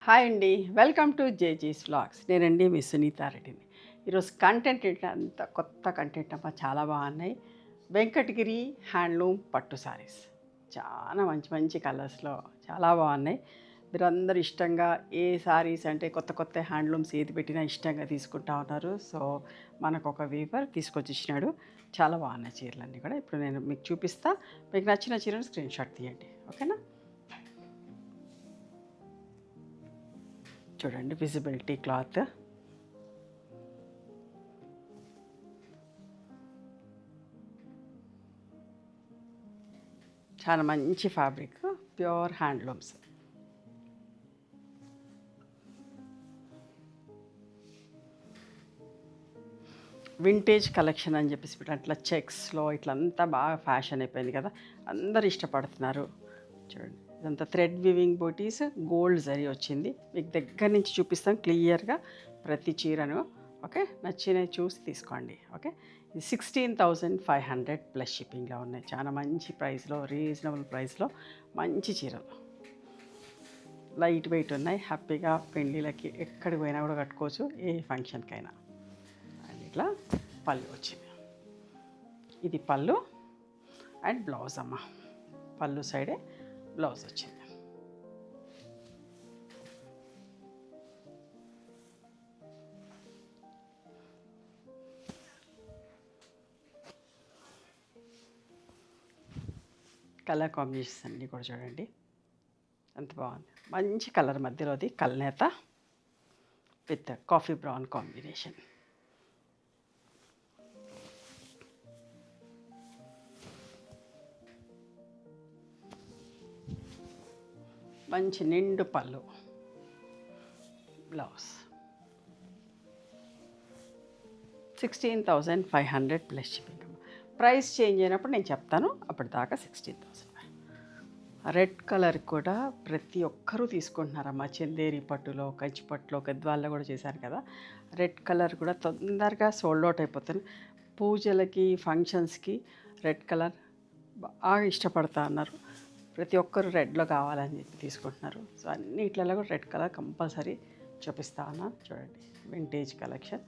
Hi అండి. Welcome to జేజీస్ vlogs. నేనండి మీ సునీతారెడ్డిని. ఈరోజు కంటెంట్ ఏంటి అంత కొత్త కంటెంట్ అమ్మా, చాలా బాగున్నాయి. వెంకటగిరి హ్యాండ్లూమ్ పట్టు సారీస్ చాలా మంచి మంచి కలర్స్లో చాలా బాగున్నాయి. మీరందరూ ఇష్టంగా ఏ సారీస్ అంటే కొత్త కొత్త హ్యాండ్లూమ్స్ ఏది పెట్టినా ఇష్టంగా తీసుకుంటా ఉన్నారు. సో మనకు ఒక వీవర్ తీసుకొచ్చి ఇచ్చినాడు. చాలా బాగున్నాయి చీరలన్నీ కూడా. ఇప్పుడు నేను మీకు చూపిస్తా. మీకు నచ్చిన చీరను స్క్రీన్ షాట్ తీయండి, ఓకేనా? చూడండి, విజిబిలిటీ క్లాత్, చాలా మంచి fabric, pure handlooms. Vintage collection అని చెప్పేసి అట్లా చెక్స్లో ఇట్లా అంతా బాగా ఫ్యాషన్ అయిపోయింది కదా, అందరు ఇష్టపడుతున్నారు. చూడండి, ఇదంతా థ్రెడ్ వివింగ్ బూటీస్, గోల్డ్ జరీ వచ్చింది. మీకు దగ్గర నుంచి చూపిస్తాం క్లియర్గా ప్రతి చీరను. ఓకే, నచ్చినవి చూసి తీసుకోండి. ఓకే, ఇది 16,500 ప్లస్ షిప్పింగ్లో ఉన్నాయి. చాలా మంచి ప్రైస్లో, రీజనబుల్ ప్రైస్లో మంచి చీరలు, లైట్ వెయిట్ ఉన్నాయి. హ్యాపీగా పెళ్ళిళ్ళకి ఎక్కడికి పోయినా కూడా కట్టుకోవచ్చు, ఏ ఫంక్షన్కైనా. అండ్ ఇట్లా పళ్ళు వచ్చింది. ఇది పళ్ళు అండ్ బ్లౌజ్ అమ్మ. పళ్ళు సైడే బ్లౌజ్ వచ్చింది. కలర్ కాంబినేషన్స్ అన్నీ కూడా చూడండి ఎంత బాగుంది. మంచి కలర్ మధ్యలోది కల్నేత విత్ కాఫీ బ్రౌన్ కాంబినేషన్. మంచి నిండు పళ్ళు, blouse. 16,500 plus shipping. Price change అయినప్పుడు నేను చెప్తాను, అప్పటిదాకా 16,000. రెడ్ కలర్ కూడా ప్రతి ఒక్కరూ తీసుకుంటున్నారమ్మా. చందేరి పట్టులో, కంచి పట్టులో, గద్వాల్లో కూడా చేశాను కదా. రెడ్ కలర్ కూడా తొందరగా సోల్డ్ అవుట్ అయిపోతుంది. పూజలకి, ఫంక్షన్స్కి రెడ్ కలర్ బాగా ఇష్టపడతా అన్నారు. ప్రతి ఒక్కరు రెడ్లో కావాలని చెప్పి తీసుకుంటున్నారు. సో అన్నిట్లలో కూడా రెడ్ కలర్ కంపల్సరీ చూపిస్తా ఉన్నాను. చూడండి, వింటేజ్ కలెక్షన్,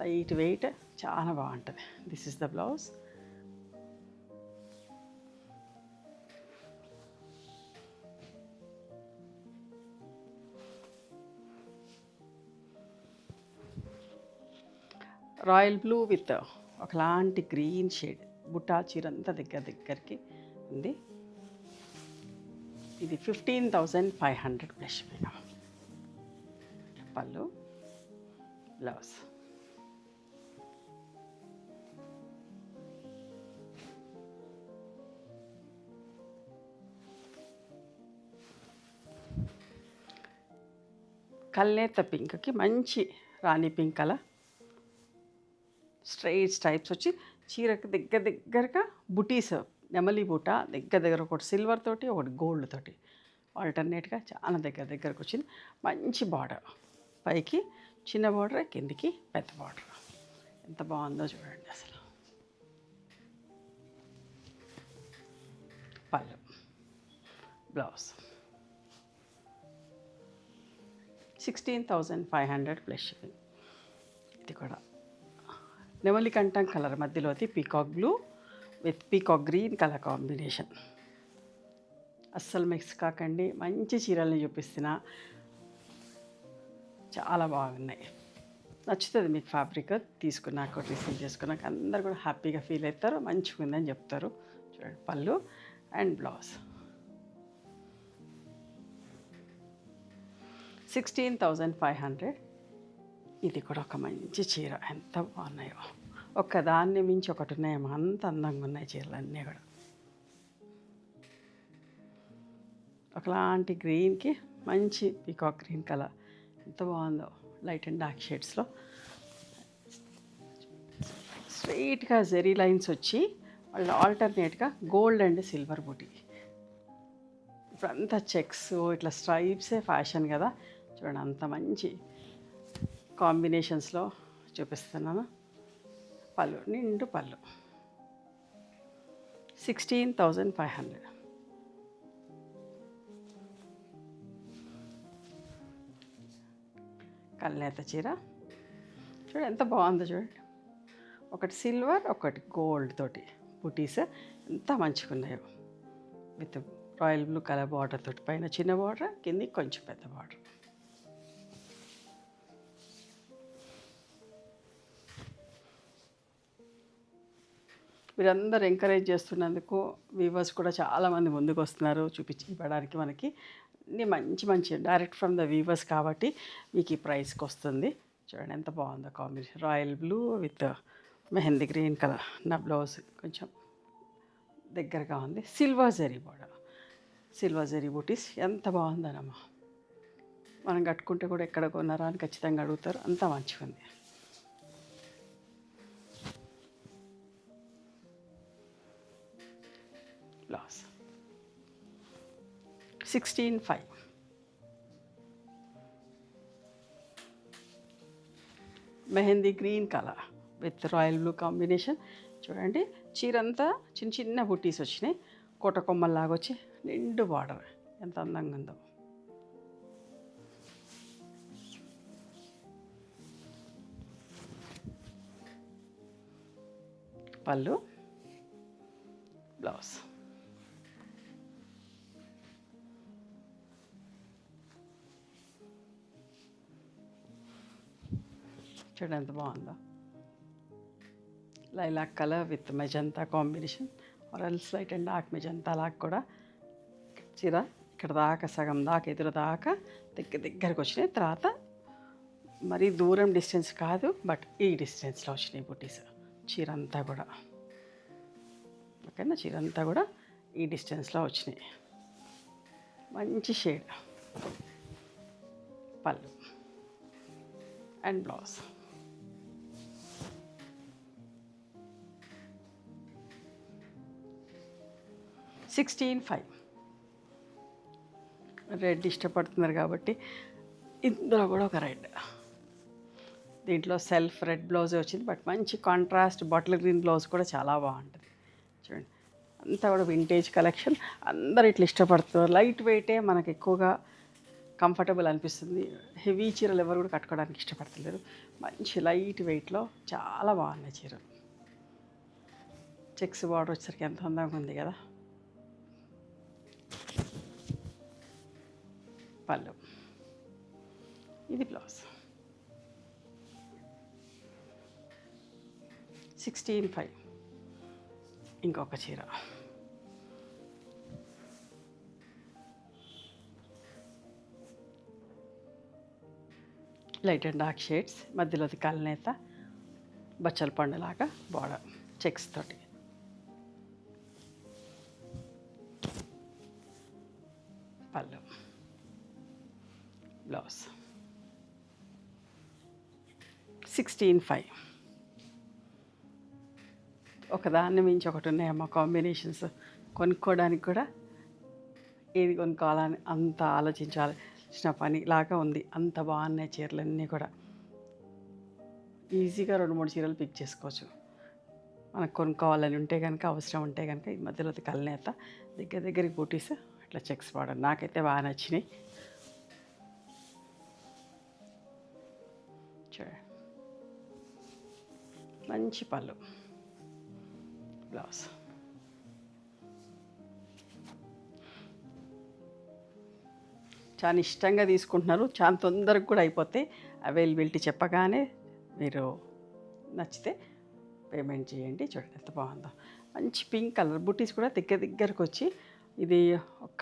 లైట్ వెయిట్, చాలా బాగుంటుంది. This is the blouse. Royal blue with ఒకలాంటి గ్రీన్ షేడ్ బుట్టా చీరంతా దగ్గరికి ఉంది. ఇది 15,500 ప్లస్ పళ్ళు, బ్లౌజ్. కల్నేత పింక్కి మంచి రాణి పింక్ కలర్, స్ట్రైట్ స్టైప్స్ వచ్చి చీరకు దగ్గరగా బుటీస్, నెమలి బూట దగ్గర ఒకటి సిల్వర్ తోటి, ఒకటి గోల్డ్ తోటి ఆల్టర్నేట్గా చాలా దగ్గరకు వచ్చింది. మంచి బార్డర్, పైకి చిన్న బార్డర్, కిందికి పెద్ద బార్డర్. ఎంత బాగుందో చూడండి అసలు. పళ్ళు, బ్లౌజ్. 16,500 plus shipping. ఇది కూడా నెమలి కంఠం కలర్ మధ్యలోది peacock blue with peacock green colour combination. అస్సలు మిక్స్ కాకండి, మంచి చీరల్ని చూపిస్తున్నా, చాలా బాగున్నాయి. నచ్చుతుంది మీకు ఫ్యాబ్రిక్. తీసుకున్నాక, రిసీవ్ చేసుకున్నాక అందరు కూడా హ్యాపీగా ఫీల్ అవుతారు, మంచిగా ఉందని చెప్తారు. చూడండి, పళ్ళు అండ్ బ్లౌజ్. 16,500. ఇది కూడా ఒక మంచి చీర, ఎంత బాగున్నాయో. ఒక్కదాన్ని మించి ఒకటి ఉన్నాయేమో, అంత అందంగా ఉన్నాయి చీరలు అన్నీ కూడా. ఒకలాంటి గ్రీన్కి మంచి పీకాక్ గ్రీన్ కలర్, ఎంత బాగుందో. లైట్ అండ్ డార్క్ షేడ్స్లో స్ట్రైట్గా జెరీ లైన్స్ వచ్చి వాళ్ళు ఆల్టర్నేట్గా గోల్డ్ అండ్ సిల్వర్ బూటీ. ఇప్పుడంతా చెక్స్ ఇట్లా స్ట్రైప్సే ఫ్యాషన్ కదా. చూడండి, అంత మంచి కాంబినేషన్స్లో చూపిస్తున్నాను. పళ్ళు, నిండు పళ్ళు. 16,500. కల్నేత చీర చూడండి ఎంత బాగుందో చూడండి. ఒకటి సిల్వర్ ఒకటి గోల్డ్ తోటి బుటీస్ ఎంత మంచిగా ఉన్నాయో. With royal blue colour border తోటి, పైన చిన్న బార్డర్, కింది కొంచెం పెద్ద బార్డర్. మీరందరూ ఎంకరేజ్ చేస్తున్నందుకు వీవర్స్ కూడా చాలామంది ముందుకు వస్తున్నారు చూపించి ఇవ్వడానికి. మనకి అన్నీ మంచి మంచి డైరెక్ట్ ఫ్రమ్ ద వీవర్స్ కాబట్టి మీకు ఈ ప్రైస్కి వస్తుంది. చూడండి ఎంత బాగుందో combination, royal blue with mehndi green colour. నా బ్లౌజ్ కొంచెం దగ్గరగా ఉంది. Silver zari border, silver zari బూటీస్ ఎంత బాగుందనమ్మా. మనం కట్టుకుంటే కూడా ఎక్కడ కొన్నారా అని ఖచ్చితంగా అడుగుతారు, అంత మంచిగా ఉంది. Blouse 16,500. Mehndi green colour with royal blue combination. చూడండి చీర అంతా చిన్న చిన్న బుట్టీస్ వచ్చినాయి, కోట కొమ్మల్లాగా వచ్చి నిండు బార్డర్ ఎంత అందంగా ఉందో. పళ్ళు, బ్లౌజ్. చూడండి ఎంత బాగుందో. Lilac colour with magenta combination, or else light and dark magenta లాగా కూడా చీర ఇక్కడ దాకా సగం దాకా ఎదురు దాకా దగ్గరకు వచ్చినాయి. తర్వాత మరీ దూరం డిస్టెన్స్ కాదు, బట్ ఈ డిస్టెన్స్లో వచ్చినాయి బుటీస్. చీర అంతా కూడా ఓకేనా, చీర అంతా కూడా ఈ డిస్టెన్స్లో వచ్చినాయి. మంచి షేడ్. పళ్ళు అండ్ బ్లౌజ్. 16,500. రెడ్ ఇష్టపడుతున్నారు కాబట్టి ఇందులో కూడా ఒక రెడ్. దీంట్లో సెల్ఫ్ రెడ్ బ్లౌజ్ వచ్చింది, బట్ మంచి కాంట్రాస్ట్ బాటిల్ గ్రీన్ బ్లౌజ్ కూడా చాలా బాగుంటుంది. చూడండి అంతా కూడా వింటేజ్ కలెక్షన్. అందరు ఇట్లా ఇష్టపడుతున్నారు. లైట్ వెయిటే మనకు ఎక్కువగా కంఫర్టబుల్ అనిపిస్తుంది. హెవీ చీరలు ఎవరు కూడా కట్టుకోవడానికి ఇష్టపడతలేరు. మంచి లైట్ వెయిట్లో చాలా బాగున్నాయి చీరలు. చెక్స్ బార్డర్ వచ్చేసరికి ఎంత అందంగా ఉంది కదా. పళ్ళు, ఇది బ్లౌజ్. 16,500. ఇంకొక చీర light and dark shades, మధ్యలోది కల్నేత Bachala పండులాగా border checks తోటి. పళ్ళు, బ్లౌజ్. 16,500. ఒకదాన్ని మించి ఒకటి ఉన్నాయమ్మా కాంబినేషన్స్. కొనుక్కోవడానికి కూడా ఏది కొనుక్కోవాలని అంత ఆలోచించాల్సిన పని లాగా ఉంది. అంత బాగున్నాయి చీరలన్నీ కూడా. ఈజీగా 2-3 చీరలు పిక్ చేసుకోవచ్చు మనకు కొనుక్కోవాలని ఉంటే కనుక, అవసరం ఉంటే కనుక. ఈ మధ్యలో కల్నేత దగ్గరికి బూటీస్ ఇట్లా చెక్స్ వాడండి. నాకైతే బాగా నచ్చినాయి. చూడండి మంచి పళ్ళు, బ్లౌజ్. చాలా ఇష్టంగా తీసుకుంటున్నారు. చాలా తొందరగా కూడా అయిపోతాయి. అవైలబిలిటీ చెప్పగానే మీరు నచ్చితే పేమెంట్ చేయండి. చూడండి ఎంత బాగుందో. మంచి పింక్ కలర్ బుటీస్ కూడా దగ్గరకు వచ్చి, ఇది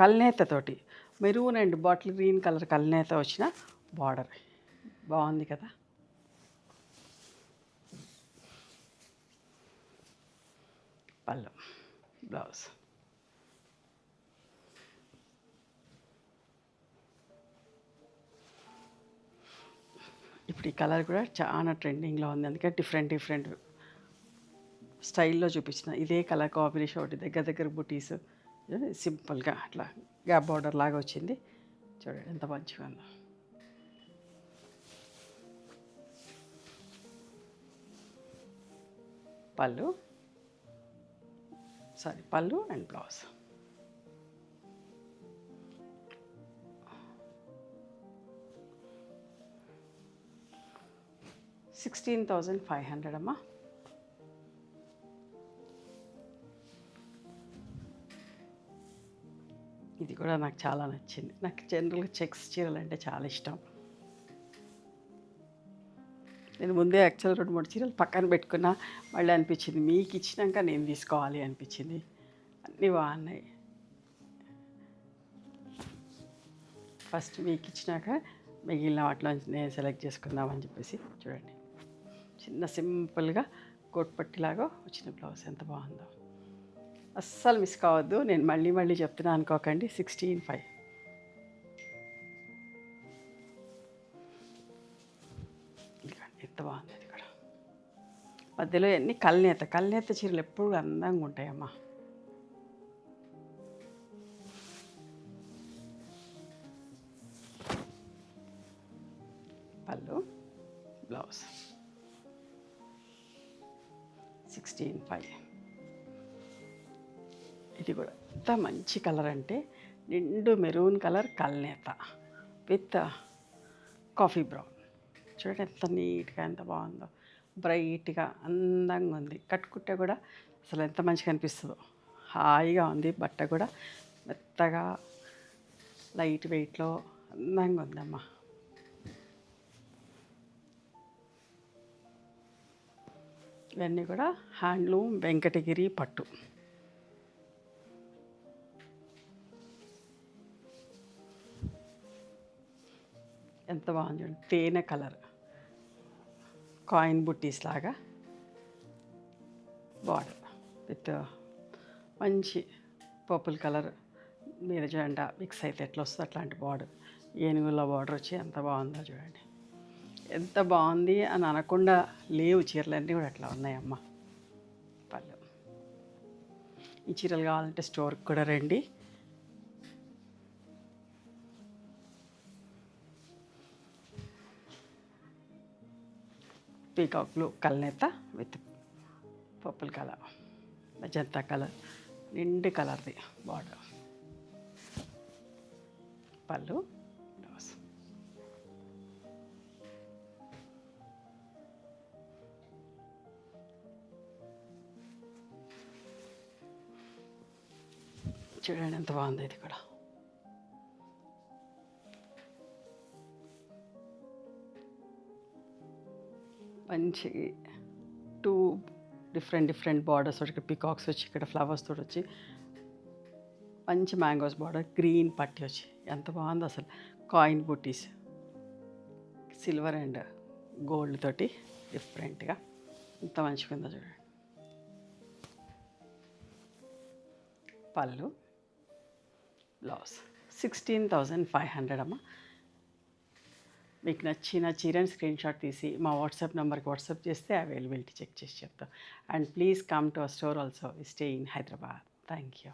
కల్నేతతోటి maroon and bottle green colour కల్నేత వచ్చిన బార్డర్ బాగుంది కదా. పళ్ళు, బ్లౌజ్. ఇప్పుడు ఈ కలర్ కూడా చాలా ట్రెండింగ్లో ఉంది, అందుకే డిఫరెంట్ స్టైల్లో చూపించిన. ఇదే కలర్ కాంబినేషన్ ఒకటి దగ్గర బుటీస్ సింపుల్గా అట్లా గ్యాప్ బార్డర్ లాగా వచ్చింది. చూడండి ఎంత మంచిగా ఉందో. పళ్ళు అండ్ బ్లౌజ్. 16,500 అమ్మా. ఇది కూడా నాకు చాలా నచ్చింది. నాకు జనరల్గా చెక్స్ చీరలు అంటే చాలా ఇష్టం. నేను ముందే యాక్చువల్ 2-3 చీరలు పక్కన పెట్టుకున్నా. మళ్ళీ అనిపించింది మీకు ఇచ్చినాక నేను తీసుకోవాలి అనిపించింది. అన్నీ బాగున్నాయి. ఫస్ట్ మీకు ఇచ్చినాక మిగిలిన వాటిలో నేను సెలెక్ట్ చేసుకుందామని చెప్పేసి. చూడండి, చిన్న సింపుల్గా కోట్పట్టిలాగా వచ్చిన బ్లౌజ్ ఎంత బాగుందో. అస్సలు మిస్ కావద్దు. నేను మళ్ళీ చెప్తున్నా అనుకోకండి. 16,500. ఎంత బాగుంది ఇది కూడా. మధ్యలో ఎన్ని కల్నేత చీరలు ఎప్పుడు అందంగా ఉంటాయమ్మా. పళ్ళు, బ్లౌజ్ 16,500. ఇది కూడా ఎంత మంచి కలర్ అంటే నిండు మెరూన్ కలర్ కల్నేత విత్ కాఫీ బ్రౌన్. చూడండి ఎంత నీట్గా ఎంత బాగుందో, బ్రైట్గా అందంగా ఉంది. కట్టుకుంటే కూడా అసలు ఎంత మంచిగా అనిపిస్తుందో. హాయిగా ఉంది. బట్ట కూడా మెత్తగా లైట్ వెయిట్లో అందంగా ఉందమ్మా. ఇవన్నీ కూడా హ్యాండ్లూమ్ వెంకటగిరి పట్టు. ఎంత బాగుంది చూడండి. తేనె కలర్ కాయిన్ బుట్టీస్ లాగా బార్డర్ విత్ మంచి పర్పుల్ కలర్ మీద జెండా మిక్స్ అయితే ఎట్లా వస్తుంది అట్లాంటి బార్డర్. ఏనుగుల బార్డర్ వచ్చి ఎంత బాగుందో చూడండి. ఎంత బాగుంది అని అనకుండా లేవు చీరలన్నీ కూడా అట్లా ఉన్నాయమ్మా. పళ్ళు. ఈ చీరలు కావాలంటే స్టోర్కి కూడా రండి. పీకాక్ బ్లూ కల్నేత with purple colour, magenta colour, నిండు కలర్ది బార్డర్. పళ్ళు, బ్లౌజ్. చూడండి ఎంత బాగుంది ఇది కూడా. మంచి 2 డిఫరెంట్ బార్డర్స్ వచ్చి, ఇక్కడ పికాక్స్ వచ్చి, ఇక్కడ ఫ్లవర్స్ తోటి వచ్చి, మంచి మ్యాంగోస్ బార్డర్, గ్రీన్ పట్టి వచ్చి ఎంత బాగుందో అసలు. Coin buttis silver and gold తోటి డిఫరెంట్గా ఎంత మంచిగా ఉందో చూడండి. పళ్ళు, బ్లౌజ్ 16,500 అమ్మ. మీకు నచ్చిన చీరని స్క్రీన్ షాట్ తీసి మా వాట్సాప్ నెంబర్కి వాట్సాప్ చేస్తే అవైలబిలిటీ చెక్ చేసి చెప్తాం. And please come to our store also. We stay in Hyderabad. Thank you.